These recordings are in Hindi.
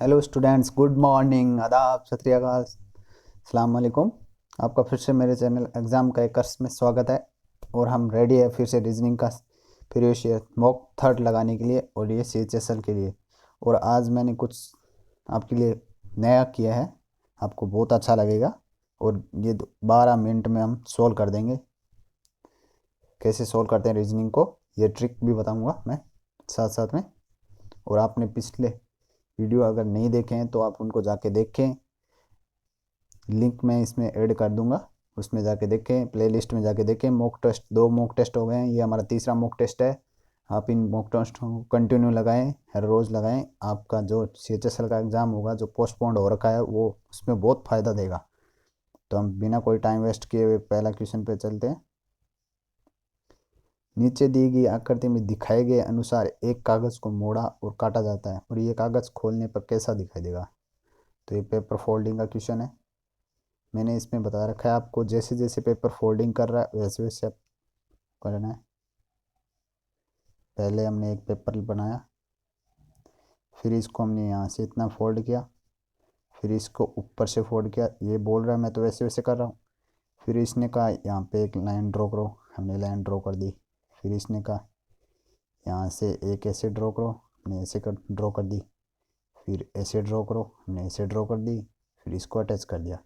हेलो स्टूडेंट्स, गुड मॉर्निंग, आदाब, सत श्री अकाल, अस्सलाम वालेकुम। आपका फिर से मेरे चैनल एग्ज़ाम का एक कोर्स में स्वागत है। और हम रेडी है फिर से रीजनिंग का प्रीवियस ईयर मॉक थर्ड लगाने के लिए और ये CHSL के लिए। और आज मैंने कुछ आपके लिए नया किया है, आपको बहुत अच्छा लगेगा। और ये 12 मिनट में हम सोल्व कर देंगे। कैसे सोल्व करते हैं रीजनिंग को, ये ट्रिक भी बताऊँगा मैं साथ साथ में। और आपने पिछले वीडियो अगर नहीं देखे हैं तो आप उनको जाके देखें, लिंक मैं इसमें ऐड कर दूंगा, उसमें जाके देखें, प्लेलिस्ट में जाके देखें। मॉक टेस्ट, 2 मॉक टेस्ट हो गए हैं, ये हमारा तीसरा मॉक टेस्ट है। आप इन मॉक टेस्ट को कंटिन्यू लगाएं, हर रोज़ लगाएं। आपका जो CHSL का एग्ज़ाम होगा जो पोस्टपोन्ड हो रखा है वो उसमें बहुत फ़ायदा देगा। तो हम बिना कोई टाइम वेस्ट किए हुए पहला क्वेश्चन पे चलते हैं। नीचे दी गई आकृति में दिखाए गए अनुसार एक कागज़ को मोड़ा और काटा जाता है और ये कागज़ खोलने पर कैसा दिखाई देगा। तो ये पेपर फोल्डिंग का क्वेश्चन है। मैंने इसमें बता रखा है आपको, जैसे जैसे पेपर फोल्डिंग कर रहा है वैसे वैसे आप करना है। पहले हमने एक पेपर बनाया, फिर इसको हमने यहाँ से इतना फोल्ड किया, फिर इसको ऊपर से फोल्ड किया। ये बोल रहा है मैं तो वैसे वैसे कर रहा हूँ। फिर इसने कहा यहाँ पे एक लाइन ड्रॉ करो, हमने लाइन ड्रॉ कर दी। फिर इसने कहा यहाँ से एक ऐसे ड्रॉ करो, हमने ऐसे ड्रॉ कर दी। फिर ऐसे ड्रॉ करो, हमने ऐसे ड्रॉ कर दी। फिर इसको अटैच कर दिया।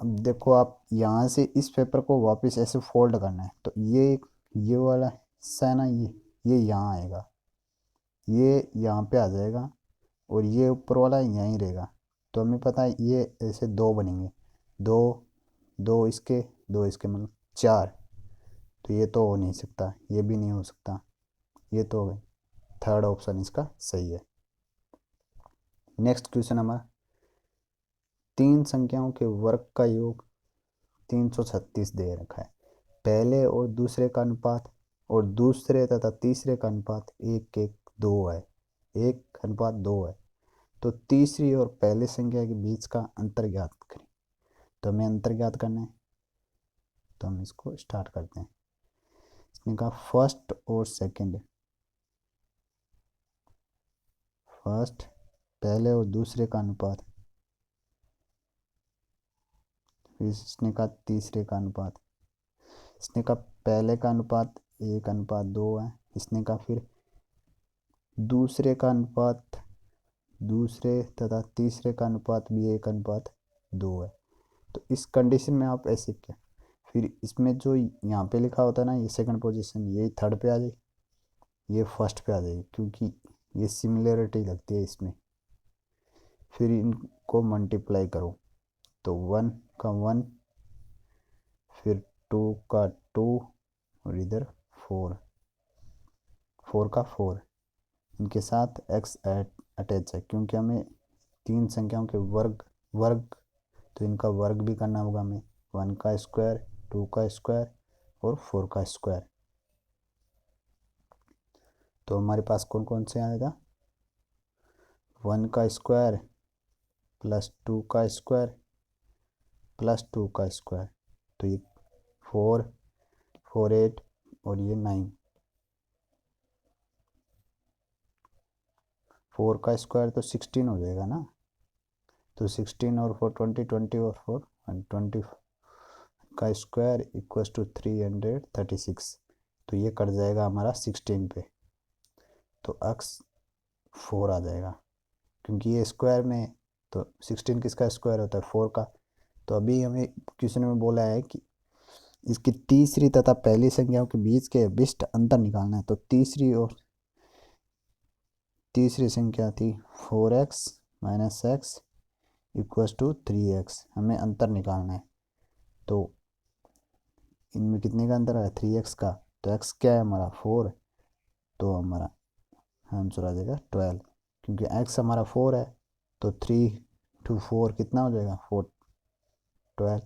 अब देखो, आप यहाँ से इस पेपर को वापस ऐसे फोल्ड करना है तो ये वाला हिस्सा है ना, ये यहाँ आएगा, ये यहाँ पे आ जाएगा और ये ऊपर वाला यहीं रहेगा। तो हमें पता है ये ऐसे दो बनेंगे, दो, दो इसके, दो इसके, मतलब चार। तो ये तो हो नहीं सकता, ये भी नहीं हो सकता, ये तो हो गई। थर्ड ऑप्शन इसका सही है। नेक्स्ट क्वेश्चन हमारा, तीन संख्याओं के वर्ग का योग 336 दे रखा है। पहले और दूसरे का अनुपात और दूसरे तथा तीसरे का अनुपात 1:2 है, 1:2 है। तो तीसरी और पहले संख्या के बीच का अंतर ज्ञात करें। तो हमें अंतर ज्ञात करना है, तो हम इसको स्टार्ट करते हैं। इसने कहा फर्स्ट और सेकंड, फर्स्ट पहले और दूसरे का अनुपात, फिर इसने कहा तीसरे का अनुपात। इसने कहा पहले का अनुपात 1:2 है। इसने कहा फिर दूसरे का अनुपात, दूसरे तथा तीसरे का अनुपात भी 1:2 है। तो इस कंडीशन में आप ऐसे क्या, फिर इसमें जो यहाँ पे लिखा होता है ना, ये सेकंड पोजीशन, ये थर्ड पे आ जाएगी, ये फर्स्ट पे आ जाएगी, क्योंकि ये सिमिलरिटी लगती है इसमें। फिर इनको मल्टीप्लाई करो तो 1 का 1, फिर 2 का 2, और इधर 4, 4 का 4। इनके साथ x अटैच है, क्योंकि हमें तीन संख्याओं के वर्ग वर्ग तो इनका वर्ग भी करना होगा हमें। 1 का स्क्वायर, 2 का स्क्वायर और 4 का स्क्वायर। तो हमारे पास कौन कौन से आएगा, 1 का स्क्वायर प्लस 2 का स्क्वायर प्लस 2 का स्क्वायर। तो ये 4, 4 8 और ये 9। 4 का स्क्वायर तो 16 हो जाएगा ना। तो 16 और 4 20, 20 और 4 20 का स्क्वायर इक्वल्स टू 336। तो ये कट जाएगा हमारा 16 पे, तो x 4 आ जाएगा, क्योंकि ये स्क्वायर में। तो 16 किसका स्क्वायर होता है, 4 का। तो अभी हमें क्वेश्चन में बोला है कि इसकी तीसरी तथा पहली संख्याओं के बीच के विशिष्ट अंतर निकालना है। तो तीसरी संख्या थी 4x minus x equals to 3x, हमें अंतर निकालना है। तो इनमें कितने का अंतर है, 3x का। तो x क्या है हमारा 4, तो हमारा आंसर आ जाएगा 12, क्योंकि x हमारा 4 है। तो 3 to 4 कितना हो जाएगा, 4, 12।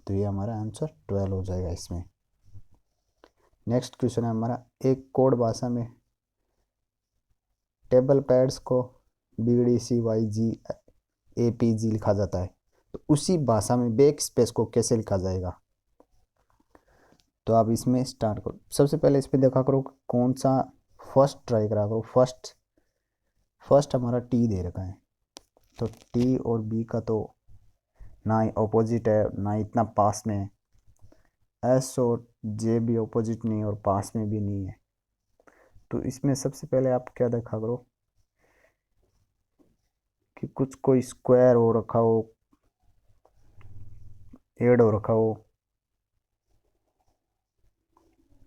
तो ये हमारा आंसर 12 हो जाएगा इसमें। नेक्स्ट क्वेश्चन है हमारा, एक कोड भाषा में टेबल पैड्स को BDCYG APG लिखा जाता है, तो उसी भाषा में बैक स्पेस को कैसे लिखा जाएगा। तो आप इसमें स्टार्ट करो। सबसे पहले इस पर देखा करो कौन सा, फर्स्ट ट्राई करा करो, फर्स्ट हमारा टी दे रखा है, तो टी और बी का तो ना ही ऑपोजिट है ना ही इतना पास में है। एस और जे भी ऑपोजिट नहीं और पास में भी नहीं है। तो इसमें सबसे पहले आप क्या देखा करो कि कुछ कोई स्क्वायर हो रखा हो, एड हो रखा हो।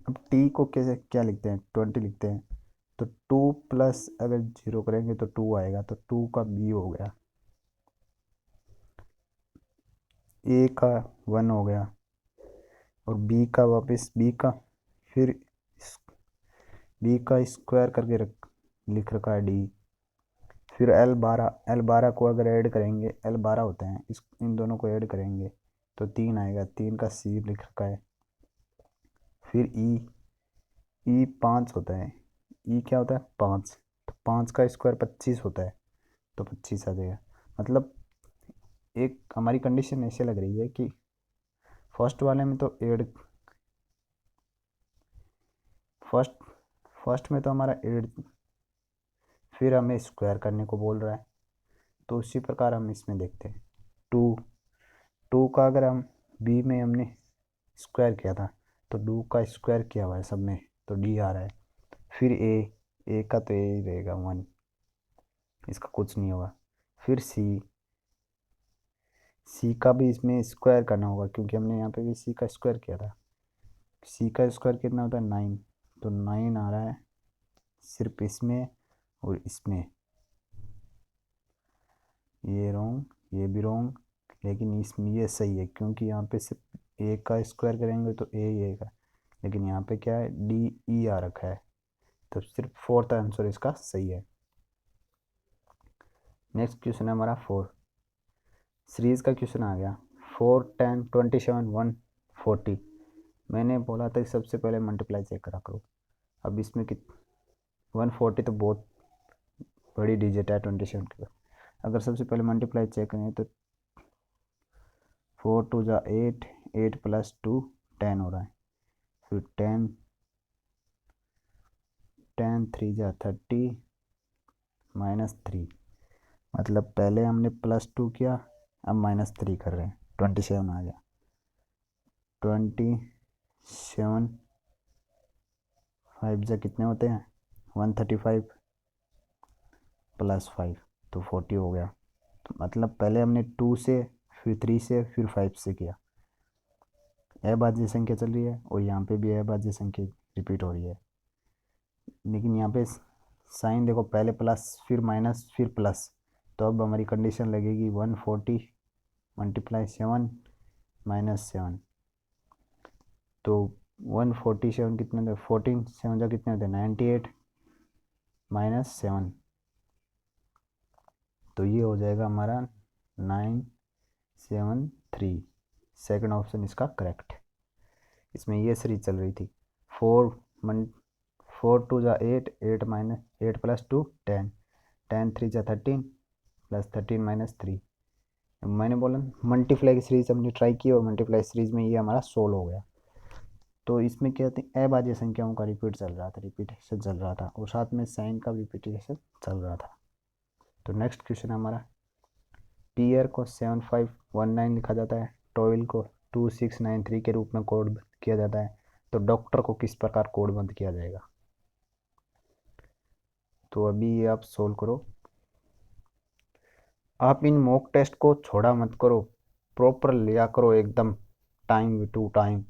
अब टी को कैसे क्या लिखते हैं, 20 लिखते हैं। तो 2 प्लस अगर 0 करेंगे तो 2 आएगा, तो 2 का बी हो गया, ए का 1 हो गया, और बी का वापस बी का, फिर बी का स्क्वायर करके लिख रखा है डी। फिर एल 12 को अगर ऐड करेंगे, एल 12 होते हैं, इन दोनों को ऐड करेंगे तो 3 आएगा, 3 का सी लिख रखा है। फिर ई 5 होता है, ई क्या होता है 5, तो 5 का स्क्वायर 25 होता है, तो 25 आ जाएगा। मतलब एक हमारी कंडीशन ऐसे लग रही है कि फर्स्ट वाले में तो एड, फर्स्ट फर्स्ट में तो हमारा एड, फिर हमें स्क्वायर करने को बोल रहा है। तो उसी प्रकार हम इसमें देखते हैं, टू टू का अगर हम बी में हमने स्क्वायर किया था, तो 2 का स्क्वायर किया हुआ है सब में, तो डी आ रहा है। फिर ए का तो ए ही रहेगा 1, इसका कुछ नहीं होगा। फिर सी का भी इसमें स्क्वायर करना होगा, क्योंकि हमने यहाँ पे भी सी का स्क्वायर किया था। सी का स्क्वायर कितना होता है 9, तो 9 आ रहा है सिर्फ इसमें और इसमें। ये रॉन्ग, ये भी रॉन्ग, लेकिन इसमें ये सही है, क्योंकि यहाँ पे सिर्फ ए का स्क्वायर करेंगे तो ए ही आएगा, लेकिन यहाँ पे क्या है डी ई आ रखा है, तो सिर्फ फोर्थ आंसर इसका सही है। नेक्स्ट क्वेश्चन है हमारा 4, सीरीज का क्वेश्चन आ गया। 4 10 27 140। मैंने बोला था कि सबसे पहले मल्टीप्लाई चेक करा करो। अब इसमें कि 140 तो बहुत बड़ी डिजिट है 27 के बाद। अगर सबसे पहले मल्टीप्लाई चेक करें तो 4 2 जा 8, 8 प्लस 2 10 हो रहा है। फिर 10 10 3 जा 30 -3, मतलब पहले हमने +2 किया, अब -3 कर रहे हैं, 27 आ गया। 27 5 जा कितने होते हैं 135 +5, तो 40 हो गया। तो मतलब पहले हमने 2 से, फिर 3 से, फिर 5 से किया। अभाज्य संख्या चल रही है और यहाँ पे भी अभाज्य संख्या रिपीट हो रही है, लेकिन यहाँ पे साइन देखो, पहले प्लस फिर माइनस फिर प्लस, तो अब हमारी कंडीशन लगेगी 140 × 7 -7, तो 147 कितने होते, 14 7 जा कितने होते 98 -7, तो ये हो जाएगा हमारा 973। सेकंड ऑप्शन इसका करेक्ट। इसमें ये सीरीज चल रही थी 4 2 जा 8, 8 8 + 2 10, 10 3 जा 13 +13 -3। मैंने बोला मल्टीप्लाई की सीरीज हमने ट्राई की और मल्टीप्लाई सीरीज में ये हमारा सोल्व हो गया। तो इसमें क्या होती है अभाज्य संख्याओं का रिपीटेशन चल रहा था और साथ में साइन का रिपीटेशन चल रहा था। तो नेक्स्ट क्वेश्चन हमारा, पियर को 7519 लिखा जाता है, टॉयल को 2693 के रूप में कोड किया जाता है, तो डॉक्टर को किस प्रकार कोड बंद किया जाएगा। तो अभी ये आप सोल्व करो। आप इन मॉक टेस्ट को छोड़ा मत करो, प्रॉपर लिया करो एकदम टाइम टू टाइम।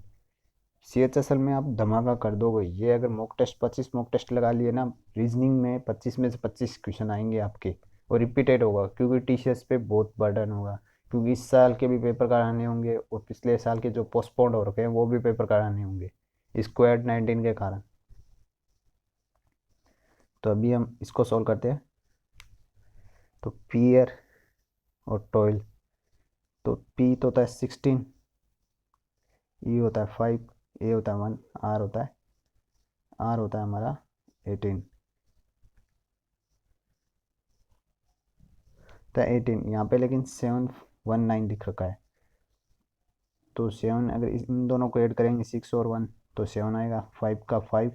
CHSL में आप धमाका कर दोगे। ये अगर मॉक टेस्ट 25 मॉक टेस्ट लगा लिए ना, रीजनिंग में 25 में से 25 क्वेश्चन आएंगे आपके, और रिपीटेड होगा, क्योंकि टीचर्स पे बहुत बर्डन होगा, क्योंकि इस साल के भी पेपर कराने होंगे और पिछले साल के जो पोस्टपोन्ड हो रखे हैं वो भी पेपर कराने होंगे इस कोविड-19 के कारण। तो अभी हम इसको सॉल्व करते हैं। तो पियर और टॉयल, तो पी तो होता है 16, ई होता है 5, ए होता है 1, आर होता है हमारा 18। तो 18 यहाँ पे लेकिन 719 लिख रखा है, तो 7 अगर इन दोनों को ऐड करेंगे 6 और 1 तो 7 आएगा, 5 का 5,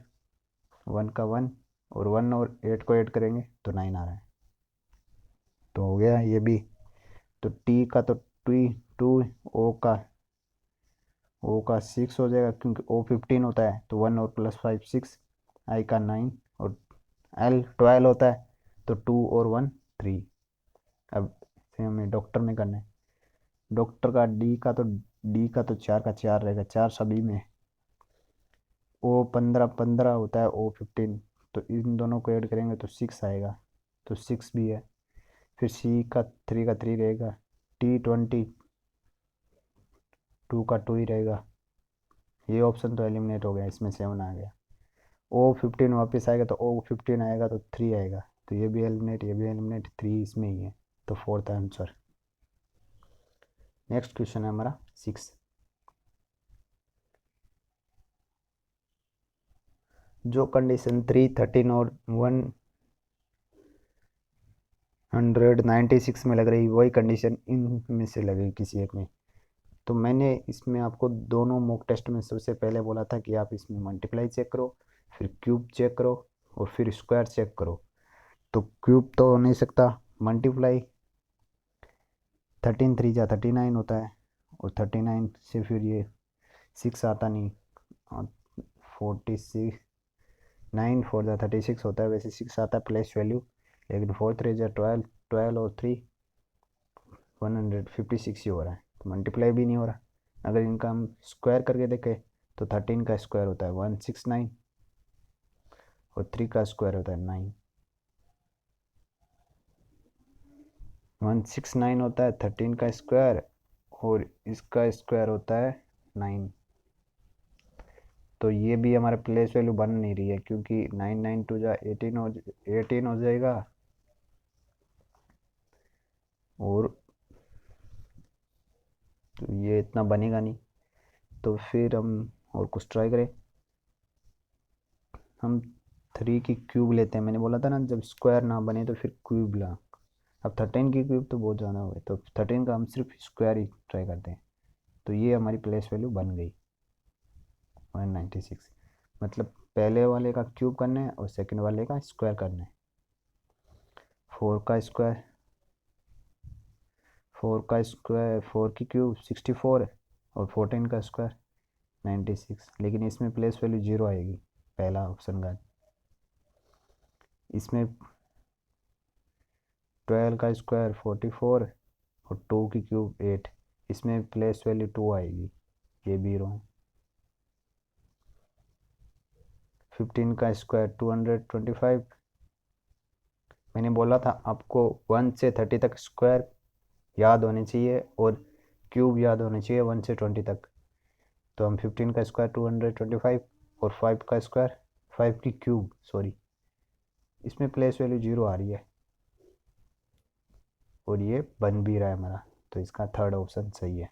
1 का 1, और 1 और 8 को ऐड करेंगे तो 9 आ रहा है। तो हो गया ये भी। तो टी का तो टी टू, ओ का 6 हो जाएगा क्योंकि ओ 15 होता है, तो 1 और प्लस 5 6, आई का 9 और एल 12 होता है, तो 2 और 1 3। अब से हमें डॉक्टर में करना है। डॉक्टर का डी का तो 4 का 4 रहेगा, 4 सभी में। ओ 15 15 होता है, ओ 15, तो इन दोनों को ऐड करेंगे तो 6 आएगा, तो 6 भी है। फिर सी का 3 रहेगा, टी 20 2 का 2 ही रहेगा। ये ऑप्शन तो एलिमिनेट हो गया, इसमें 7 आ गया। ओ 15 वापस आएगा तो ओ 15 आएगा तो 3 आएगा, तो ये भी एलिमिनेट, ये भी एलिमिनेट, 3 इसमें ही है, तो फोर्थ आंसर। नेक्स्ट क्वेश्चन है हमारा 6। जो कंडीशन 3 13 और 196 में लग रही, वही कंडीशन इनमें से लगेगी किसी एक में। तो मैंने इसमें आपको दोनों मॉक टेस्ट में सबसे पहले बोला था कि आप इसमें मल्टीप्लाई चेक करो, फिर क्यूब चेक करो, और फिर स्क्वायर चेक करो। तो क्यूब तो हो नहीं सकता, मल्टीप्लाई 13 3 जा 39 होता है, और 39 से फिर ये 6 आता नहीं, 46 9 4 जा 36 होता है, वैसे 6 आता है प्लेस वैल्यू, लेकिन 4 3 जा 12, 12 और 3 156 ही हो रहा है, तो मल्टीप्लाई भी नहीं हो रहा। अगर इनका हम स्क्वायर करके देखें तो 13 का स्क्वायर होता है 169, और 3 का स्क्वायर होता है 9, 169 होता है 13 का स्क्वायर, और इसका स्क्वायर होता है 9। तो ये भी हमारे प्लेस वैल्यू बन नहीं रही है, क्योंकि 9 9 टू जा 18 हो जाएगा, और तो ये इतना बनेगा नहीं। तो फिर हम और कुछ ट्राई करें। हम 3 की क्यूब लेते हैं, मैंने बोला था ना जब स्क्वायर ना बने तो फिर क्यूब ला। अब 13 की क्यूब तो बहुत ज़्यादा हो गए, तो 13 का हम सिर्फ स्क्वायर ही ट्राई करते हैं। तो ये हमारी प्लेस वैल्यू बन गई 196। मतलब पहले वाले का क्यूब करना है और सेकंड वाले का स्क्वायर करना है। 4 का स्क्वायर, 4 की क्यूब 64 है, और 14 का स्क्वायर 96, लेकिन इसमें प्लेस वैल्यू 0 आएगी, पहला ऑप्शन का। इसमें 12 का स्क्वायर 44, और 2 की क्यूब 8, इसमें प्लेस वैल्यू 2 आएगी, ये भी रॉन्ग। 15 का स्क्वायर 225, मैंने बोला था आपको 1 से 30 तक स्क्वायर याद होने चाहिए और क्यूब याद होने चाहिए 1 से 20 तक। तो हम 15 का स्क्वायर 225, और 5 का स्क्वायर 5 की क्यूब सॉरी, इसमें प्लेस वैल्यू 0 आ रही है, और ये बन भी रहा है हमारा, तो इसका थर्ड ऑप्शन सही है।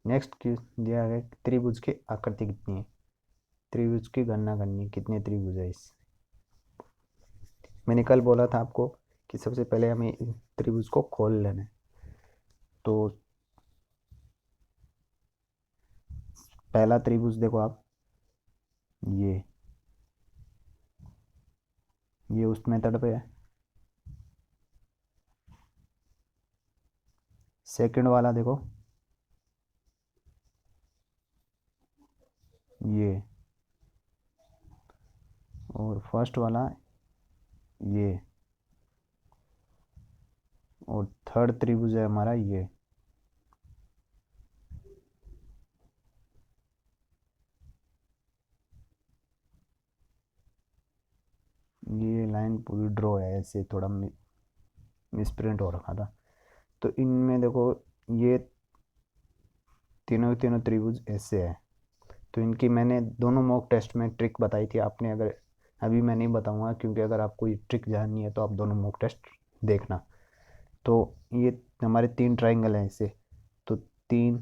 नेक्स्ट दिया गया त्रिभुज की आकृति कितनी है। त्रिभुज की गणना करनी है, कितने त्रिभुज है इस। मैंने कल बोला था आपको कि सबसे पहले हमें त्रिभुज को खोल लेना है। तो पहला त्रिभुज देखो आप, ये ये उस मेथड पे है। सेकंड वाला देखो, ये, और फर्स्ट वाला ये, और थर्ड त्रिभुज है हमारा ये। ये लाइन पूरी ड्रॉ है, ऐसे थोड़ा मिसप्रिंट हो रखा था। तो इनमें देखो, ये तीनों के तीनों त्रिभुज ऐसे है। तो इनकी मैंने दोनों मॉक टेस्ट में ट्रिक बताई थी आपने, अगर अभी मैं नहीं बताऊंगा, क्योंकि अगर आपको ये ट्रिक जाननी है तो आप दोनों मॉक टेस्ट देखना। तो ये हमारे 3 ट्राइंगल हैं ऐसे, तो तीन,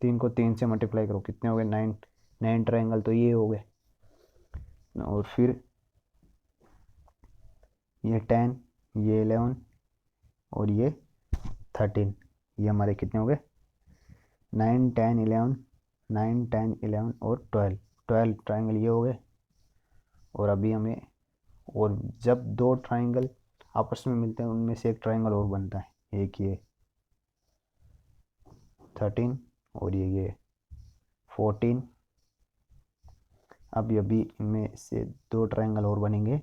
3 को 3 से मल्टीप्लाई करो, कितने हो गए 9, 9 ट्राइंगल तो ये हो गए। और फिर ये 10, ये 11, और ये 13, ये हमारे कितने हो गए 9 10 11, 9 10 11 और 12, 12 ट्राइंगल ये हो गए। और अभी हमें, और जब दो ट्राइंगल आपस में मिलते हैं, उनमें से एक ट्रायंगल और बनता है, एक ये 13 और ये 14। अब अभी इनमें से दो ट्रायंगल और बनेंगे,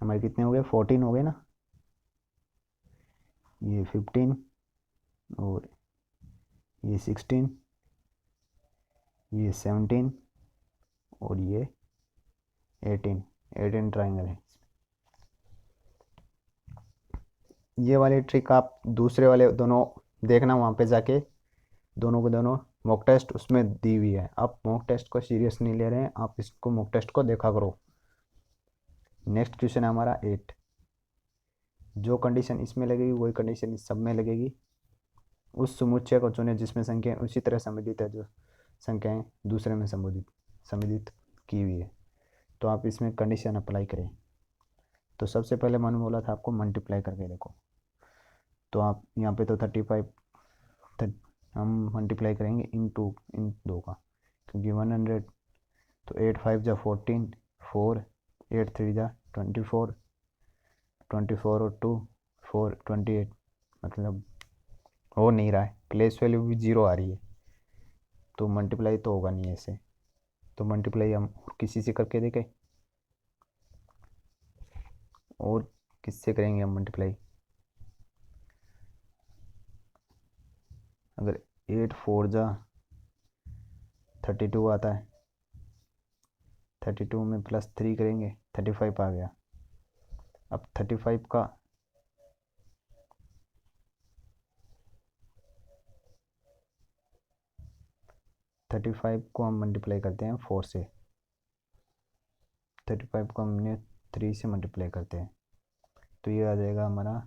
हमारे कितने हो गए, 14 हो गए ना, ये 15 और ये 16, ये 17 और ये 18 ट्रायंगल है। ये वाली ट्रिक आप दूसरे वाले दोनों देखना वहाँ पे जाके, दोनों को दोनों मॉक टेस्ट उसमें दी हुई है। आप मॉक टेस्ट को सीरियस नहीं ले रहे हैं, आप इसको मॉक टेस्ट को देखा करो। नेक्स्ट क्वेश्चन है हमारा 8। जो कंडीशन इसमें लगेगी वही कंडीशन इस सब में लगेगी। उस समुच्चय को चुने जिसमें संख्याएं उसी तरह संबंधित है जो संख्याएं दूसरे में संबंधित की हुई है। तो आप इसमें कंडीशन अप्लाई करें। तो सबसे पहले मैंने बोला था आपको मल्टीप्लाई करके देखो। तो आप यहाँ पे तो 35 हम मल्टीप्लाई करेंगे इन दो का, क्योंकि 100, तो 8 5 जा 14, 4 8 3 जा 24, 24 और 2 4 28, मतलब हो नहीं रहा है, प्लेस वैल्यू भी जीरो आ रही है, तो मल्टीप्लाई तो होगा नहीं ऐसे। तो मल्टीप्लाई हम किसी से करके देखें, और किससे करेंगे हम मल्टीप्लाई। अगर 8 4 जा 32 आता है, 32 में +3 करेंगे 35 आ गया। अब 35 का 35 को हम मल्टीप्लाई करते हैं 4 से, 35 को हमने 3 से मल्टीप्लाई करते हैं, तो ये आ जाएगा हमारा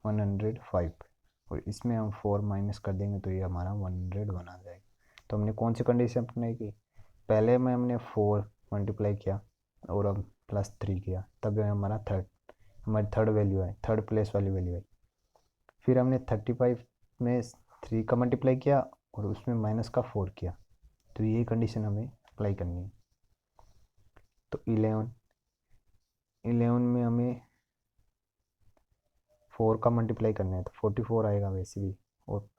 105, और इसमें हम 4 माइनस कर देंगे तो ये हमारा 101 आ जाएगा। तो हमने कौन सी कंडीशन अप्लाई की, पहले में हमने 4 मल्टीप्लाई किया और अब +3 किया, तब हमारा हमारी थर्ड वैल्यू है, थर्ड प्लेस वाली वैल्यू है। फिर हमने 35 में 3 का मल्टीप्लाई किया और उसमें माइनस का 4 किया, तो ये कंडीशन हमें अप्लाई करनी है। तो 11 में हमें 4 का मल्टीप्लाई करना है, तो 44 आएगा वैसे भी, और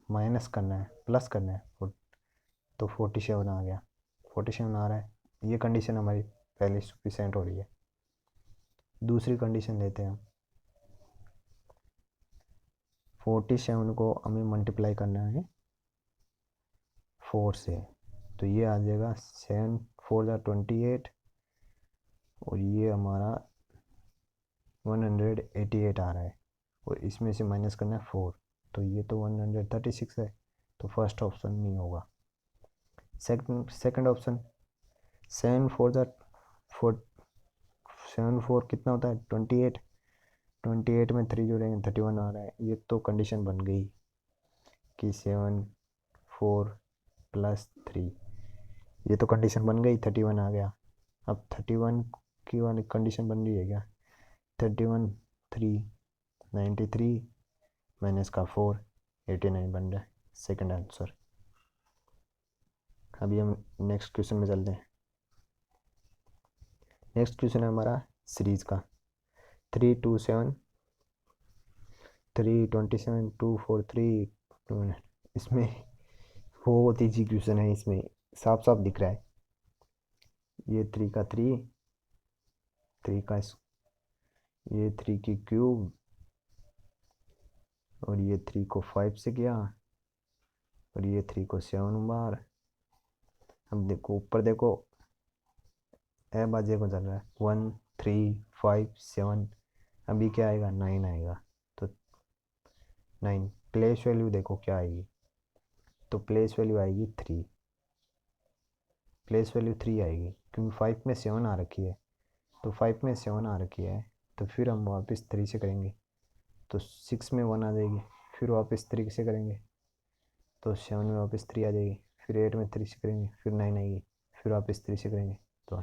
माइनस करना है प्लस करना है, तो 47 आ गया, 47 आ रहा है। ये कंडीशन हमारी पहले सफिशेंट हो रही है। दूसरी कंडीशन लेते हैं हम, 47 को हमें मल्टीप्लाई करना है 4 से, तो ये आ जाएगा 7 4 जा 28, और ये हमारा 188 आ रहा है, और इसमें से माइनस करना है 4, तो ये तो 136 है, तो फर्स्ट ऑप्शन नहीं होगा। सेकंड ऑप्शन 7 4 जा 7 4 कितना होता है 28, 28 में 3 जोड़ेंगे 31 आ रहा है। ये तो कंडीशन बन गई कि 7 4 +3, ये तो कंडीशन बन गई, 31 आ गया। अब 31 की वाली कंडीशन बन रही है क्या, 31 3 93 माइनस का 4 89 बन रहा है, सेकंड आंसर। अभी हम नेक्स्ट क्वेश्चन में चलते हैं। नेक्स्ट क्वेश्चन है हमारा सीरीज का 3 2 7 3 27 2 4 3 2। इसमें बहुत ईजी क्वेश्चन है, इसमें साफ साफ दिख रहा है, ये 3 का 3 3 का ये 3 की क्यूब, और ये 3 को 5 से किया, और ये 3 को 7 बार। अब देखो ऊपर देखो, ए बाजे को चल रहा है 1 3 5 7, अभी क्या आएगा 9 आएगा, तो 9 प्लेस वैल्यू देखो क्या आएगी, तो प्लेस वैल्यू आएगी 3, प्लेस वैल्यू 3 आएगी, क्योंकि 5 में 7 आ रखी है, तो 5 में 7 आ रखी है, तो फिर हम वापस 3 से करेंगे तो 6 में 1 आ जाएगी, फिर वापस 3 से करेंगे तो 7 में वापस 3 आ जाएगी, फिर 8 में 3 से करेंगे फिर 9 आएगी, फिर वापस 3 से करेंगे तो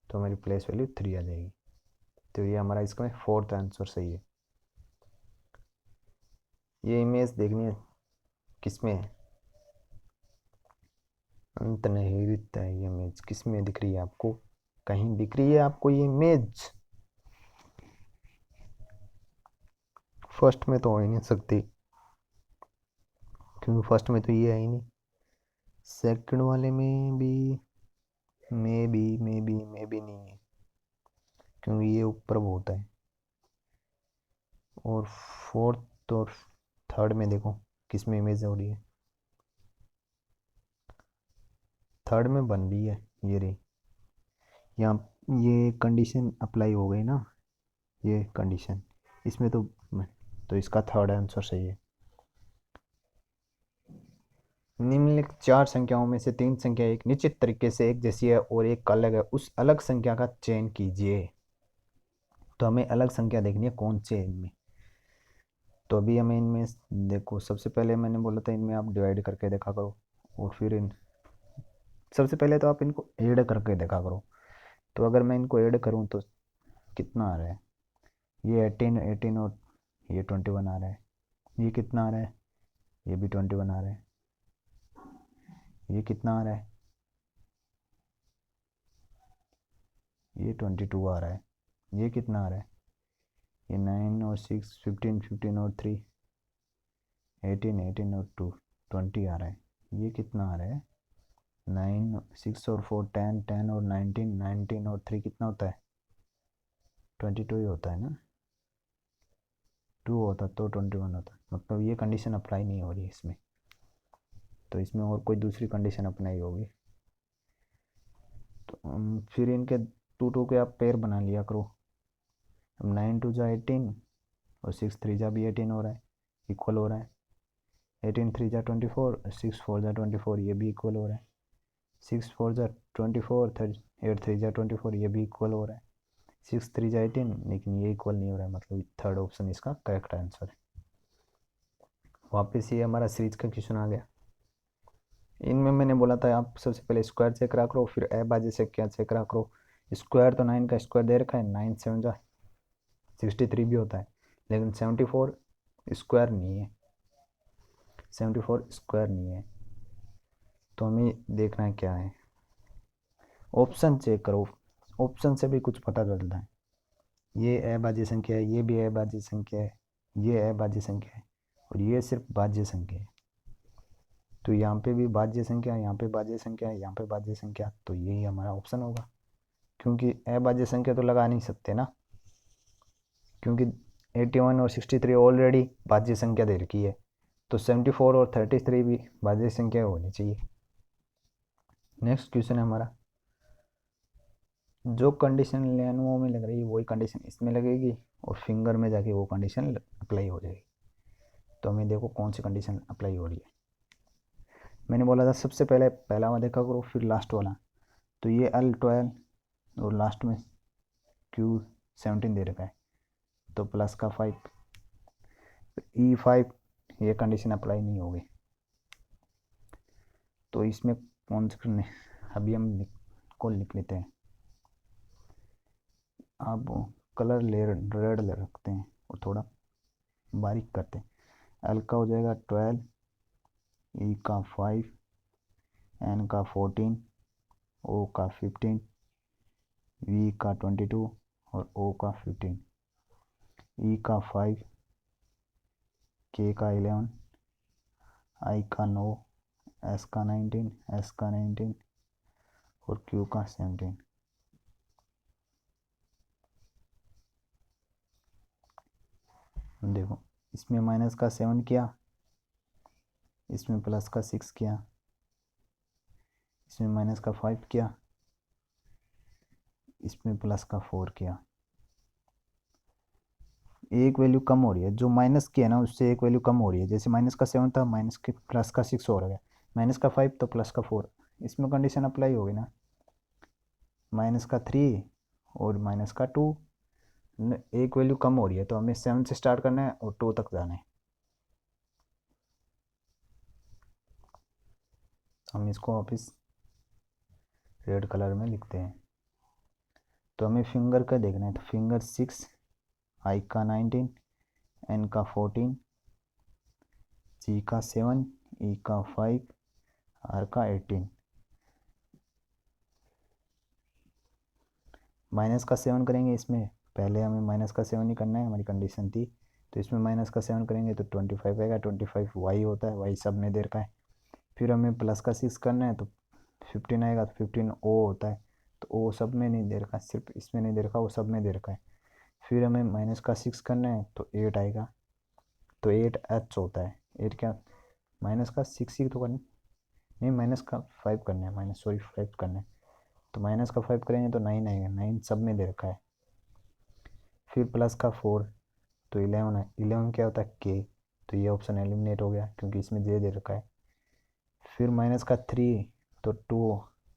हमारी प्लेस वैल्यू 3 आ जाएगी। तो ये हमारा इसका फोर्थ आंसर सही है। ये इमेज देखनी है किस में है, अंतर्निहित है ये इमेज। किस में दिख रही है आपको? कहीं दिख रही है आपको ये इमेज? फर्स्ट में तो हो ही नहीं सकती, क्योंकि फर्स्ट में तो ये है ही नहीं। सेकंड वाले में भी मे बी नहीं है, क्योंकि ये ऊपर बहुत है। और फोर्थ और थर्ड में देखो किस में इमेज हो रही है। थर्ड में बन रही है ये रही। यहाँ ये कंडीशन अप्लाई हो गई ना, ये कंडीशन इसमें तो इसका थर्ड आंसर सही है। निम्नलिखित चार संख्याओं में से तीन संख्या एक निश्चित तरीके से एक जैसी है और एक अलग है, उस अलग संख्या का चयन कीजिए। तो हमें अलग संख्या देखनी है कौन से है इनमें। तो अभी हमें इनमें देखो, सबसे पहले मैंने बोला था इनमें आप डिवाइड करके देखा करो, और फिर इन सबसे पहले तो आप इनको ऐड करके देखा करो। तो अगर मैं इनको ऐड करूँ तो कितना आ रहा है? ये 18 और ये 21 आ रहा है। ये कितना आ रहा है? ये भी 21 आ रहा है। ये कितना आ रहा है? ये 22 आ रहा है। ये कितना आ रहा है? ये 9 और 6, 15, 15 और 3, 18, 18 और 2, 20 आ रहा है। ये कितना आ रहा है? 9, 6 और 4, 10, 10 और 19, 19 और 3 कितना होता है? 22 ही होता है ना। 2 होता तो 21 होता, मतलब ये कंडीशन अप्लाई नहीं हो रही है इसमें। तो इसमें और कोई दूसरी कंडीशन अपनाई होगी। तो फिर इनके टू टू के आप पेयर बना लिया करो। अब 9 टू जा 18 और 6 3 जा भी 18 हो रहा है, इक्वल हो रहा है। 18 3 जा 24, 6 4 जा 24, ये भी इक्वल हो रहा है। 6 4 जा 24, 8 3 जा 24, ये भी इक्वल हो रहा है। 6 3 जा 18, लेकिन ये इक्वल नहीं हो रहा है, मतलब थर्ड ऑप्शन इसका करेक्ट आंसर है। वापस ये हमारा सीरीज का क्वेश्चन आ गया। इनमें मैंने बोला था आप सबसे पहले स्क्वायर चेक करा करो, फिर ए बाजी से क्या चेक करा करो। स्क्वायर तो 9 का स्क्वायर दे रखा है, 9 7 जा 63 भी होता है, लेकिन 74 स्क्वायर नहीं है। 74 स्क्वायर नहीं है। तो हमें देखना है क्या है। ऑप्शन चेक करो, ऑप्शन से भी कुछ पता चलता है। ये अभाज्य संख्या है, ये भी अभाज्य संख्या है, ये अभाज्य संख्या है, और ये सिर्फ भाज्य संख्या है। तो यहाँ पे भी भाज्य संख्या, यहाँ पे भाज्य संख्या, यहाँ पे भाज्य संख्या, तो यही हमारा ऑप्शन होगा। क्योंकि अभाज्य संख्या तो लगा नहीं सकते ना, क्योंकि 81 और 63 ऑलरेडी भाज्य संख्या दे रखी है। तो 74 और 33 भी भाज्य संख्या होनी चाहिए। नेक्स्ट क्वेश्चन है हमारा, जो कंडीशन लेनवो में लग रही है वही कंडीशन इसमें लगेगी, और फिंगर में जाके वो कंडीशन अप्लाई हो जाएगी। तो हमें देखो कौन सी कंडीशन अप्लाई हो रही है। मैंने बोला था सबसे पहले पहला वाला देखा करो, फिर लास्ट वाला। तो ये L12 और लास्ट में Q17 दे रखा है, तो प्लस का 5, E5, ये कंडीशन अप्लाई नहीं होगी। तो इसमें कौन से करने, अभी हम को लिख लेते हैं। अब कलर रेड ले रखते हैं और थोड़ा बारीक करते हैं। L का हो जाएगा 12, E का 5, N का 14, O का 15, V का 22 और O का 15, E का 5, K का 11, I का 9, S का 19, S का 19 और Q का 17। देखो इसमें माइनस का 7 किया, इसमें प्लस का 6 किया, इसमें माइनस का 5 किया, इसमें प्लस का 4 किया। एक वैल्यू कम हो रही है, जो माइनस की है ना उससे एक वैल्यू कम हो रही है। जैसे माइनस का 7 था, माइनस के प्लस का 6 हो रहा है, माइनस का 5 तो प्लस का 4, इसमें कंडीशन अप्लाई होगी ना। माइनस का 3 और माइनस का 2, एक वैल्यू कम हो रही है, तो हमें 7 से स्टार्ट करना है और 2 तक जाना है। हम इसको वापस रेड कलर में लिखते हैं। तो हमें फिंगर का देखना है, तो फिंगर 6, I का 19, N का 14, G का 7, E का 5, R का 18। माइनस का 7 करेंगे इसमें, पहले हमें माइनस का 7 ही करना है, हमारी कंडीशन थी। तो इसमें माइनस का 7 करेंगे तो 25 आएगा, 25 वाई होता है, वाई सब में दे रखा है। फिर हमें प्लस का 6 करना है तो 15 आएगा, तो 15 ओ होता है, तो ओ सब में नहीं दे रखा, सिर्फ इसमें नहीं दे रखा, वो सब में दे रखा है। फिर हमें माइनस का 6 करना है तो 8 आएगा, तो 8 एच होता है। 8 क्या, माइनस का 6 ही तो करना, नहीं माइनस का 5 करना है, माइनस सॉरी 5 करना है। तो माइनस का 5 करेंगे तो 9 आएगा, 9 सब में दे रखा है। फिर प्लस का 4 तो 11 है, 11 क्या होता है के, तो ये ऑप्शन एलिमिनेट हो गया क्योंकि इसमें जे दे रखा है। फिर माइनस का 3 तो 2,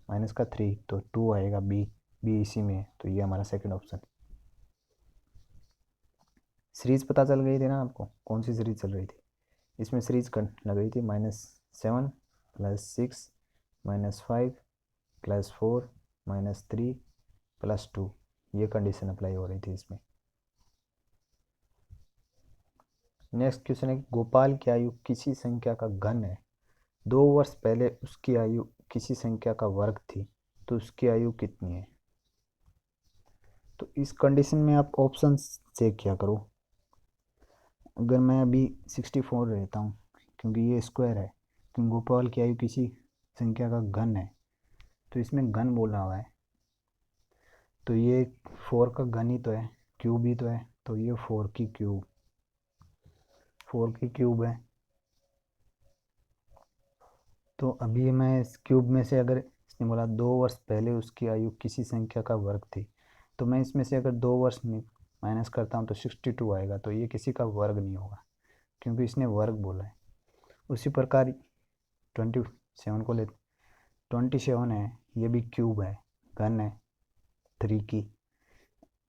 माइनस का 3 तो 2 आएगा, बी, बी इसी में है, तो ये हमारा सेकंड ऑप्शन। सीरीज पता चल गई थी ना आपको, कौन सी सीरीज चल रही थी, इसमें सीरीज लग रही थी -7 +6 -5 +4 -3 +2, ये कंडीशन अप्लाई हो रही थी इसमें। नेक्स्ट क्वेश्चन है कि गोपाल की आयु किसी संख्या का घन है, 2 वर्ष पहले उसकी आयु किसी संख्या का वर्ग थी, तो उसकी आयु कितनी है। तो इस कंडीशन में आप ऑप्शन चेक किया करो। अगर मैं अभी 64 रहता हूँ, क्योंकि ये स्क्वायर है, तो गोपाल की आयु किसी संख्या का घन है, तो इसमें घन बोला हुआ है, तो ये 4 का घन ही तो है, क्यूब ही तो है, तो ये 4 की क्यूब है। तो अभी मैं इस क्यूब में से, अगर इसने बोला 2 वर्ष पहले उसकी आयु किसी संख्या का वर्ग थी, तो मैं इसमें से अगर 2 वर्ष माइनस करता हूँ तो 62 आएगा, तो ये किसी का वर्ग नहीं होगा क्योंकि इसने वर्ग बोला है। उसी प्रकार 27 को ले, 27 है, ये भी क्यूब है, घन है 3 की,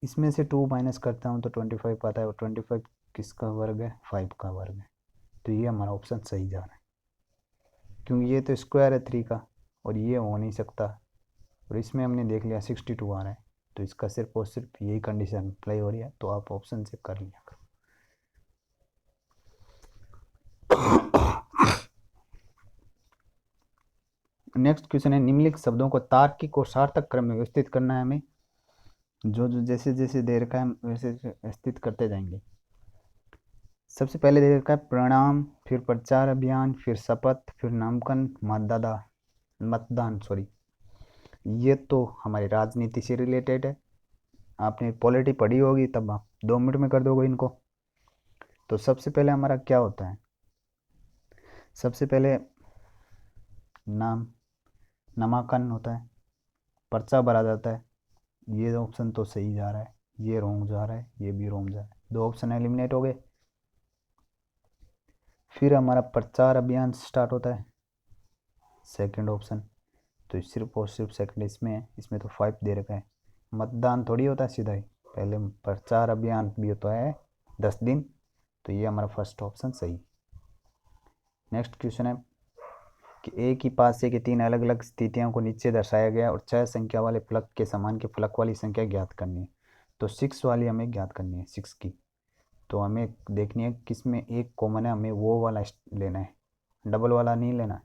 इसमें से 2 माइनस करता हूँ तो 25 आता है, और 25 किसका वर्ग है, 5 का वर्ग है, तो ये हमारा ऑप्शन सही जा रहा है क्योंकि ये तो स्क्वायर है 3 का और ये हो नहीं सकता, और इसमें हमने देख लिया 62 आ रहा है, तो इसका सिर्फ और सिर्फ यही कंडीशन अप्लाई हो रही है, तो आप ऑप्शन से कर लिया करो। नेक्स्ट क्वेश्चन है, निम्नलिखित शब्दों को तार्किक और सार्थक क्रम में व्यवस्थित करना है हमें, जो जो जैसे जैसे दे रखा है वैसे वैसे व्यवस्थित करते जाएंगे। सबसे पहले दे रखा है प्रणाम, फिर प्रचार अभियान, फिर शपथ, फिर नामांकन, मतदान सॉरी, ये तो हमारी राजनीति से रिलेटेड है, आपने पॉलिटी पढ़ी होगी तब आप 2 मिनट में कर दोगे इनको। तो सबसे पहले हमारा क्या होता है, सबसे पहले नामांकन होता है, पर्चा भरा जाता है, ये ऑप्शन तो सही जा रहा है, ये रॉन्ग जा रहा है, ये भी रॉन्ग जा रहा है, 2 ऑप्शन एलिमिनेट हो गए। फिर हमारा प्रचार अभियान स्टार्ट होता है, सेकंड ऑप्शन, तो सिर्फ और सिर्फ सेकंड इसमें है, इसमें तो 5 दे रखा है। मतदान थोड़ी होता है सीधा ही, पहले प्रचार अभियान भी होता है 10 दिन, तो ये हमारा फर्स्ट ऑप्शन सही। नेक्स्ट क्वेश्चन है कि एक ही पासे की 3 अलग अलग स्थितियों को नीचे दर्शाया गया और 6 संख्या वाले फलक के समान के फलक वाली संख्या ज्ञात करनी है, तो 6 वाली हमें ज्ञात करनी है, 6 की, तो हमें देखनी है किसमें एक कॉमन है, हमें वो वाला लेना है, डबल वाला नहीं लेना।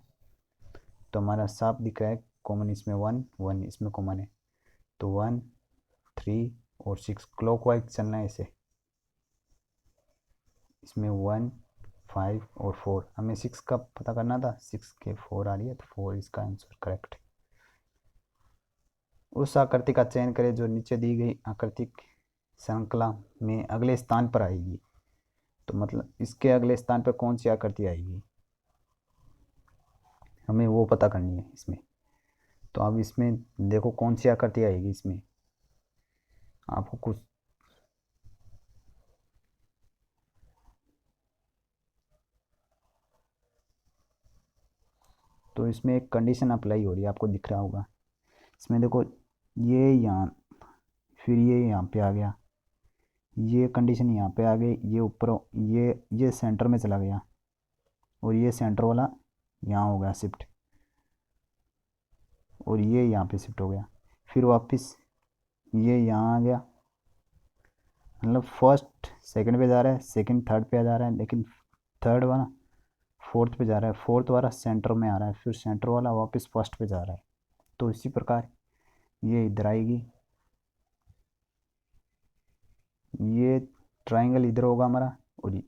तो हमारा साफ दिख रहा है कॉमन, इसमें 1 1 इसमें कॉमन है, तो 1 3 और 6 क्लॉकवाइज चलना है इसे, इसमें 1 5 और 4, हमें 6 का पता करना था, 6 के 4 आ रही है, तो 4 इसका आंसर करेक्ट है। उस आकृति का चयन करें जो नीचे दी गई आकृतिक श्रृंखला में अगले स्थान पर आएगी, तो मतलब इसके अगले स्थान पर कौन सी आकृति आएगी, हमें वो पता करनी है इसमें। तो अब इसमें देखो कौन सी आकृति आएगी इसमें, आपको कुछ, तो इसमें एक कंडीशन अप्लाई हो रही है, आपको दिख रहा होगा इसमें, देखो ये यहाँ, फिर ये यहाँ पे आ गया, ये कंडीशन यहाँ पे आ गई, ये ऊपर, ये सेंटर में चला गया, और ये सेंटर वाला यहाँ हो गया शिफ्ट, और ये यहाँ पे शिफ्ट हो गया, फिर वापस ये यहाँ आ गया, मतलब फर्स्ट सेकंड पे जा रहा है, सेकंड थर्ड पे जा रहा है, लेकिन थर्ड वाला फोर्थ पे जा रहा है, फोर्थ वाला सेंटर में आ रहा है, फिर सेंटर वाला वापस फर्स्ट पे जा रहा है, तो इसी प्रकार ये इधर आएगी, ये ट्राइंगल इधर होगा हमारा, और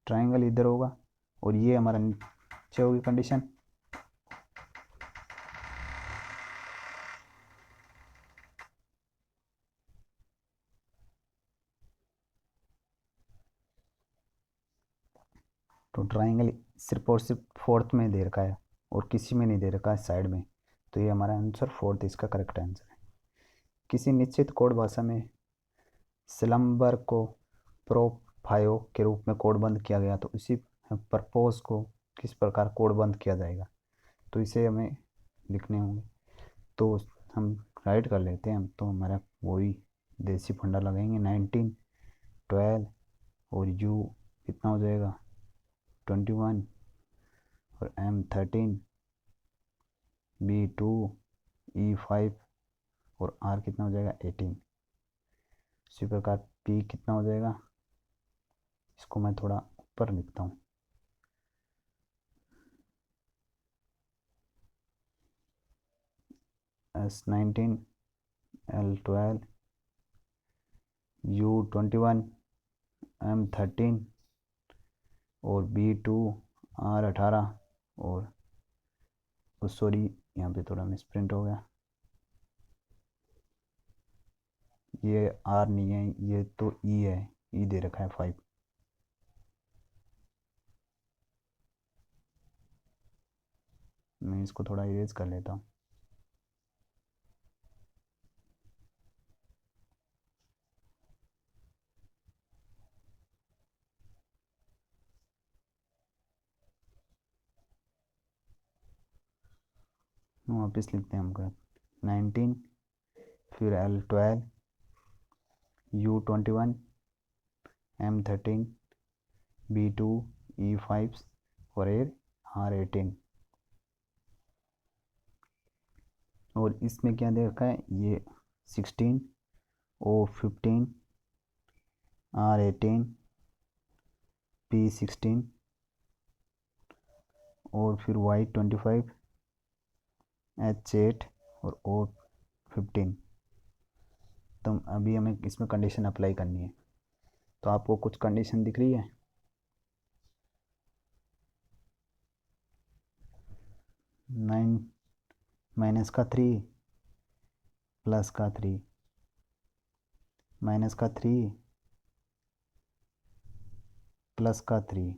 ट्राइंगल इधर होगा, और ये हमारा नीचे होगी कंडीशन। तो ट्राइंगल सिर्फ और सिर्फ फोर्थ में दे रखा है और किसी में नहीं दे रखा है साइड में, तो ये हमारा आंसर फोर्थ इसका करेक्ट आंसर है। किसी निश्चित कोड भाषा में सिलंबर को प्रोफायो के रूप में कोडबंद किया गया, तो इसी परपोज को किस प्रकार कोडबंद किया जाएगा, तो इसे हमें लिखने होंगे। तो हम राइट कर लेते हैं, हम तो हमारा वही देसी फंडा लगाएंगे, 19, 12 और यू कितना हो जाएगा 21 और M13, B2, E5 और R कितना हो जाएगा 18। इसी प्रकार P कितना हो जाएगा, इसको मैं थोड़ा ऊपर लिखता हूँ, S19, L12, U21, M13 और B2, R18 और सॉरी यहाँ पे थोड़ा मिसप्रिंट हो गया, ये R नहीं है, ये तो E है, E दे रखा है 5। मैं इसको थोड़ा इरेज कर लेता हूँ। वापस लिखते हैं हम 19, फिर L12, U21, M13, B2, E5 और R18। और इसमें क्या दे रखा है, ये 16, O15, R18, P16 और फिर Y25, H8 और O15। तो अभी हमें इसमें कंडीशन अप्लाई करनी है, तो आपको कुछ कंडीशन दिख रही है। 9 माइनस का 3 प्लस का 3 माइनस का 3 प्लस का 3,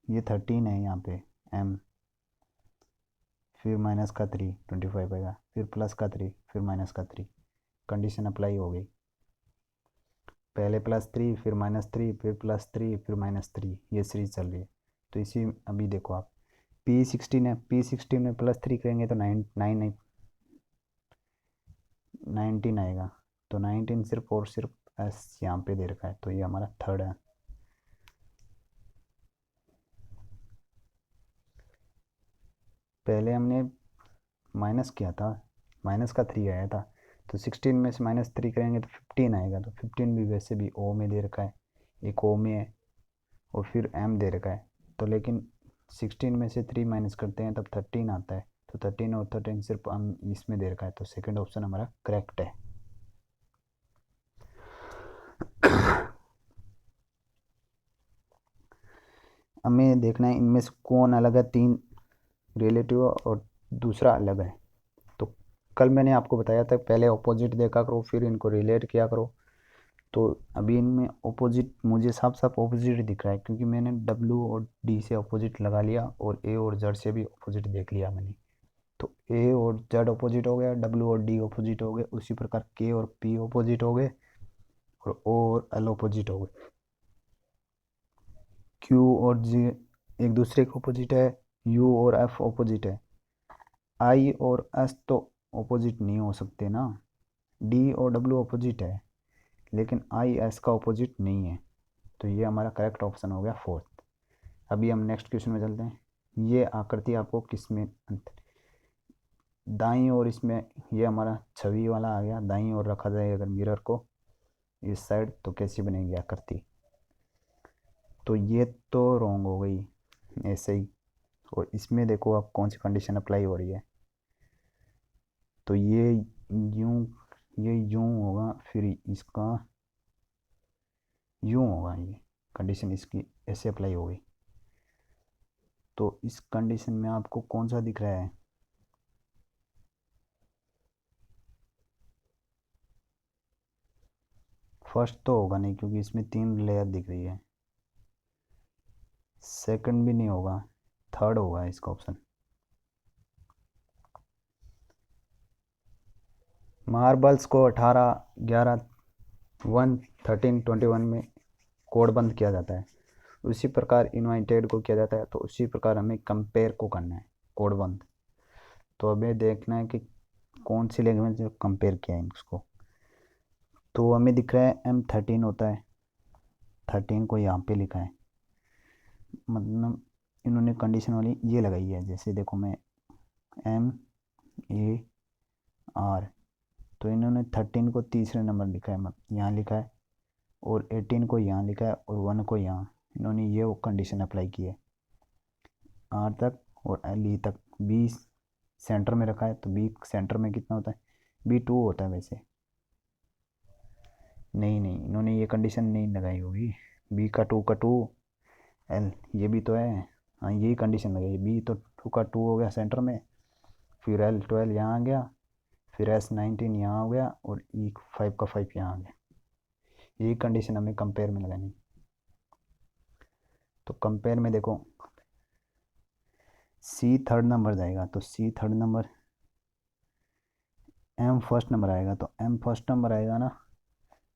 ये 13 है यहाँ पे M, फिर माइनस का 3 25 आएगा, फिर प्लस का 3 फिर माइनस का 3। कंडीशन अप्लाई हो गई, पहले +3 फिर -3 फिर +3 फिर -3, ये सीरीज चल रही है। तो इसी अभी देखो आप P16 है, P16 में +3 करेंगे तो 19 आएगा, तो 19 सिर्फ और सिर्फ एस यहाँ पे दे रखा है, तो ये हमारा थर्ड है। पहले हमने माइनस किया था, माइनस का 3 आया था, तो 16 में से -3 करेंगे तो 15 आएगा, तो 15 भी वैसे भी ओ में दे रखा है, एक ओ में है और फिर एम दे रखा है, तो लेकिन 16 में से 3 माइनस करते हैं तब 13 आता है, तो 13 और 13 सिर्फ हम इसमें दे रखा है, तो सेकंड ऑप्शन हमारा करेक्ट है। हमें देखना है इनमें से कौन अलग है, 3 रिलेटिव और दूसरा अलग है। तो कल मैंने आपको बताया था पहले ऑपोजिट देखा करो फिर इनको रिलेट किया करो, तो अभी इनमें ऑपोजिट मुझे साफ साफ ऑपोजिट दिख रहा है, क्योंकि मैंने W और D से ऑपोजिट लगा लिया और A और Z से भी ऑपोजिट देख लिया मैंने, तो A और Z ऑपोजिट हो गया, W और D ऑपोजिट हो गए, उसी प्रकार K और P ऑपोजिट हो गए और O और L ऑपोजिट हो गए, Q और G एक दूसरे के ऑपोजिट है, U और F ऑपोजिट है, I और S तो ऑपोजिट नहीं हो सकते ना, D और W ऑपोजिट है लेकिन आई एस का ऑपोजिट नहीं है, तो ये हमारा करेक्ट ऑप्शन हो गया फोर्थ। अभी हम नेक्स्ट क्वेश्चन में चलते हैं। ये आकृति आपको किस में दाईं ओर, इसमें ये हमारा छवि वाला आ गया, दाईं ओर रखा जाए अगर मिरर को इस साइड, तो कैसी बनेगी आकृति, तो ये तो रॉन्ग हो गई ऐसे ही, और इसमें देखो आप कौन सी कंडीशन अप्लाई हो रही है, तो ये यूं ये यूँ होगा, फिर इसका यूँ होगा, ये कंडीशन इसकी ऐसे अप्लाई होगी। तो इस कंडीशन में आपको कौन सा दिख रहा है? फर्स्ट तो होगा नहीं क्योंकि इसमें 3 लेयर दिख रही है। सेकंड भी नहीं होगा, थर्ड होगा इसका ऑप्शन। मार्बल्स को 18, 11, 1, 13, 21 में कोड बंद किया जाता है। उसी प्रकार इनवाइटेड को किया जाता है। तो उसी प्रकार हमें कंपेयर को करना है कोड बंद। तो हमें देखना है कि कौन सी लैंग्वेज में कंपेयर किया है इसको। तो हमें दिख रहा है M13 होता है, 13 को यहाँ पे लिखा है। मतलब इन्होंने कंडीशन वाली ये लगाई है। जैसे देखो मैं MAR, तो इन्होंने 13 को तीसरे नंबर लिखा है, मतलब यहाँ लिखा है, और 18 को यहाँ लिखा है, और 1 को यहाँ। इन्होंने ये वो कंडीशन अप्लाई की है R तक और LE तक। B सेंटर में रखा है, तो B सेंटर में कितना होता है? B2 होता है वैसे। नहीं नहीं, इन्होंने ये कंडीशन नहीं लगाई होगी। B का 2 का 2, L ये भी तो है। हाँ, यही कंडीशन लगाई। B तो 2 का 2 हो गया सेंटर में, फिर L12 यहाँ आ गया, फिर S19 यहाँ हो गया, और E5 का 5 यहाँ आ गया। यही कंडीशन हमें कंपेयर में लगानी। तो कंपेयर में देखो C थर्ड नंबर जाएगा, तो C third number, M first number आएगा, तो M फर्स्ट नंबर आएगा ना।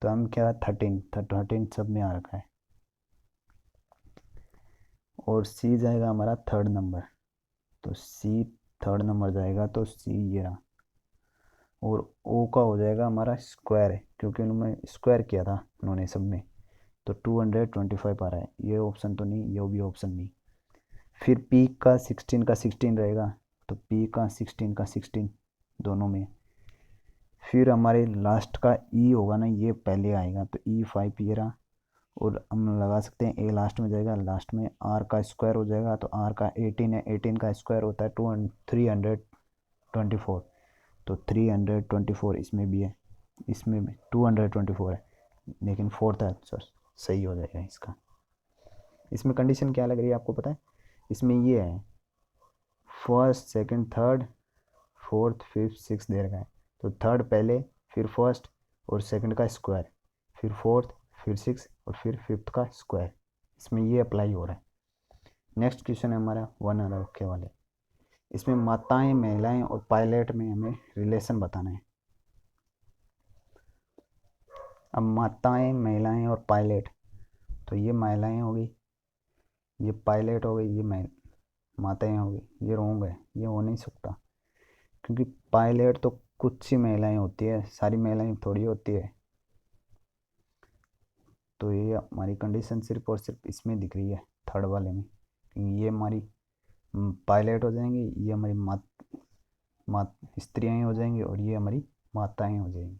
तो M क्या है? 13 सब में आ रखा है। और C जाएगा हमारा थर्ड नंबर, तो C थर्ड नंबर जाएगा, तो C ये रहा। और O का हो जाएगा हमारा स्क्वायर है, क्योंकि उन्होंने स्क्वायर किया था उन्होंने सब में। तो 225 आ रहा है। ये ऑप्शन तो नहीं, ये भी ऑप्शन नहीं। फिर P का 16 रहेगा, तो P का 16 दोनों में। फिर हमारे लास्ट का E होगा ना, ये पहले आएगा, तो E5 ये रहा। और हम लगा सकते हैं A लास्ट में जाएगा, लास्ट में R का स्क्वायर हो जाएगा, तो R का 18 है, 18 का स्क्वायर होता है 324। तो 324 इसमें भी है, इसमें भी 224 है, लेकिन फोर्थ आंसर सही हो जाएगा इसका। इसमें कंडीशन क्या लग रही है आपको पता है? इसमें ये है first, second, third, fourth, fifth, six दे रखा है। तो थर्ड पहले, फिर फर्स्ट और सेकंड का स्क्वायर, फिर फोर्थ, फिर सिक्स और फिर फिफ्थ का स्क्वायर। इसमें ये अप्लाई हो रहा है। नेक्स्ट क्वेश्चन है हमारा 1 और के वाले। इसमें माताएं, महिलाएं और पायलट में हमें रिलेशन बताना है। अब माताएं, महिलाएं और पायलट, तो ये महिलाएं हो गई, ये पायलट हो गई, ये माताएं हो गई। ये रॉन्ग है, ये हो नहीं सकता, क्योंकि पायलट तो कुछ ही महिलाएं होती है, सारी महिलाएं थोड़ी होती है। तो ये हमारी कंडीशन सिर्फ और सिर्फ इसमें दिख रही है, थर्ड वाले में। ये हमारी पायलट हो जाएंगी, ये हमारी मात स्त्रियाँ हो जाएंगी, और ये हमारी माताएं हो जाएंगी।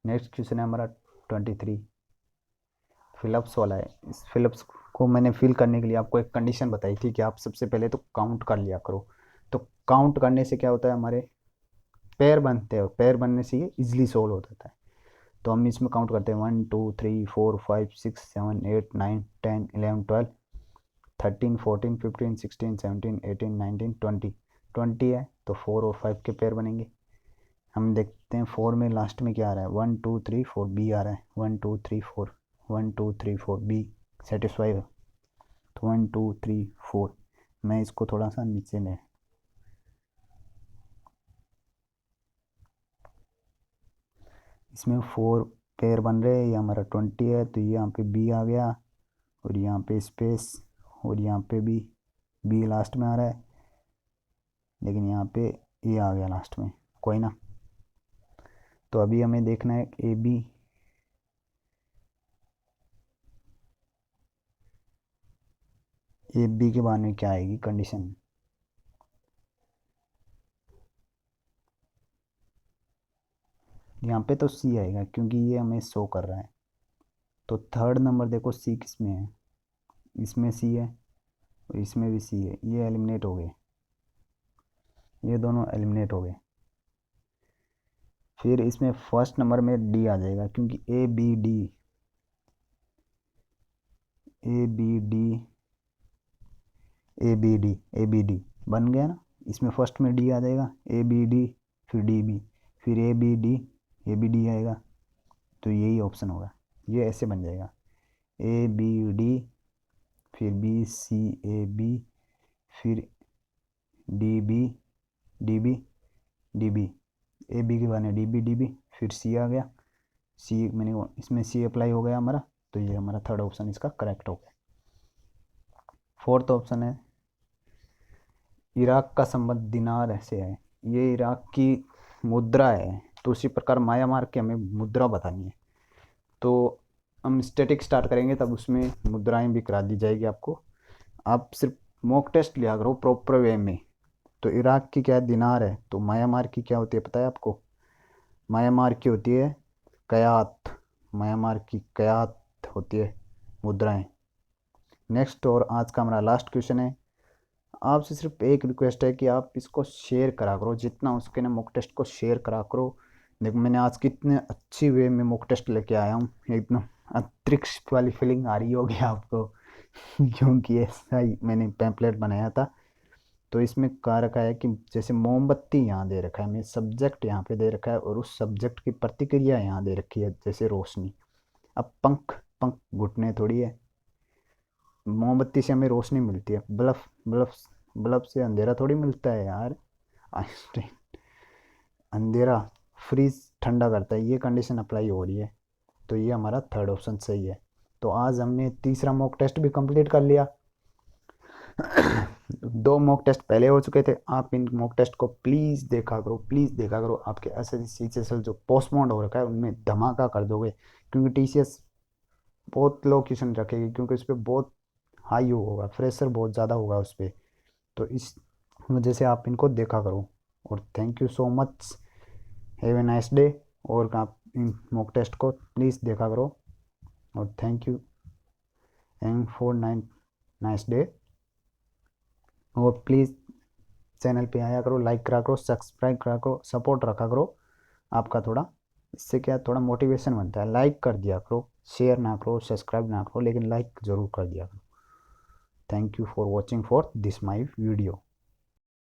नेक्स्ट क्वेश्चन है हमारा 23, फिलअप्स वाला है। इस फिलअप्स को मैंने फिल करने के लिए आपको एक कंडीशन बताई थी कि आप सबसे पहले तो काउंट कर लिया करो। तो काउंट करने से क्या होता है, हमारे पैर बनते हैं, और पैर बनने से ये इजिली सोल्व हो जाता है। तो हम इसमें काउंट करते हैं 1 2 3 4 5 6 7 8 9 10 11 12 13 14 15 16 17 18 19 20। 20 है तो 4 और 5 के पैर बनेंगे। हम देखते हैं 4 में लास्ट में क्या आ रहा है, 1 2 3 4 बी आ रहा है, 1 2 3 4, 1 2 3 4 बी सेटिस्फाई है। तो 1 2 3 4, मैं इसको थोड़ा सा नीचे ले, इसमें 4 पेयर बन रहे हैं। ये हमारा 20 है, तो ये यहाँ पे बी आ गया, और यहाँ पे स्पेस, और यहाँ पे भी बी लास्ट में आ रहा है, लेकिन यहाँ पे ए आ गया लास्ट में, कोई ना। तो अभी हमें देखना है ए बी, ए बी के बाद में क्या आएगी कंडीशन। यहाँ पे तो सी आएगा, क्योंकि ये हमें शो कर रहा है। तो थर्ड नंबर देखो सी किस में है, इसमें सी है, और इसमें भी सी है। ये एलिमिनेट हो गए, ये दोनों एलिमिनेट हो गए। फिर इसमें फर्स्ट नंबर में डी आ जाएगा, क्योंकि A B D A B D A B D A B D बन गया ना। इसमें फर्स्ट में डी आ जाएगा, ए बी डी, फिर डी बी, फिर A B D, A B D आएगा, तो यही ऑप्शन होगा। ये ऐसे बन जाएगा, ए बी डी, फिर बी सी ए बी, फिर D B D B D B, A B के बने डी बी डी बी, फिर सी आ गया, सी मैंने इसमें सी अप्लाई हो गया हमारा, तो ये हमारा थर्ड ऑप्शन इसका करेक्ट हो गया। फोर्थ ऑप्शन है इराक का संबंध दिनार से है। ये इराक की मुद्रा है, तो उसी प्रकार म्यांमार की हमें मुद्रा बतानी है। तो हम स्टैटिक स्टार्ट करेंगे, तब उसमें मुद्राएं भी करा दी जाएगी आपको। आप सिर्फ मॉक टेस्ट लिया करो प्रॉपर वे में। तो इराक की क्या है, दिनार है। तो म्यांमार की क्या होती है पता है आपको? म्यांमार की होती है कयात। म्यांमार की कयात होती है मुद्राएं। नेक्स्ट और आज का हमारा लास्ट क्वेश्चन है। आपसे सिर्फ एक रिक्वेस्ट है कि आप इसको शेयर करा करो, जितना हो सके ना मॉक टेस्ट को शेयर करा करो। देखो मैंने आज कितने अच्छी वे में मॉक टेस्ट लेके आया हूँ, एकदम अंतरिक्ष वाली फीलिंग आ रही होगी आपको क्योंकि ऐसा ही मैंने पैम्पलेट बनाया था। तो इसमें कहा रखा है कि जैसे मोमबत्ती यहाँ दे रखा है, मैं सब्जेक्ट यहाँ पे दे रखा है, और उस सब्जेक्ट की प्रतिक्रिया यहाँ दे रखी है जैसे रोशनी। अब पंख पंख घुटने थोड़ी है, मोमबत्ती से हमें रोशनी मिलती है, बल्ब बल्ब बल्ब से अंधेरा थोड़ी मिलता है यार। आइंस्टाइन अंधेरा फ्रीज ठंडा करता है, ये कंडीशन अप्लाई हो रही है। तो ये हमारा थर्ड ऑप्शन सही है। तो आज हमने तीसरा मॉक टेस्ट भी कंप्लीट कर लिया। दो मॉक टेस्ट पहले हो चुके थे। आप इन मॉक टेस्ट को प्लीज़ देखा करो, प्लीज़ देखा करो। आपके SSC जो पोस्टपोन्ड हो रखा है उनमें धमाका कर दोगे, क्योंकि TCS बहुत लो क्वेश्चन रखेगी, क्योंकि उस पर बहुत हाई होगा, प्रेशर बहुत ज़्यादा होगा उस पर। तो इस वजह से आप इनको देखा करो। और thank you so much, have a nice day. और आप इन मॉक टेस्ट को प्लीज़ देखा करो, और thank you and for nice day. और प्लीज़ चैनल पे आया करो, लाइक करा करो, सब्सक्राइब करा करो, सपोर्ट रखा करो। आपका थोड़ा इससे क्या थोड़ा मोटिवेशन बनता है। लाइक कर दिया करो, शेयर ना करो, सब्सक्राइब ना करो, लेकिन लाइक ज़रूर कर दिया करो। Thank you for watching for this my video.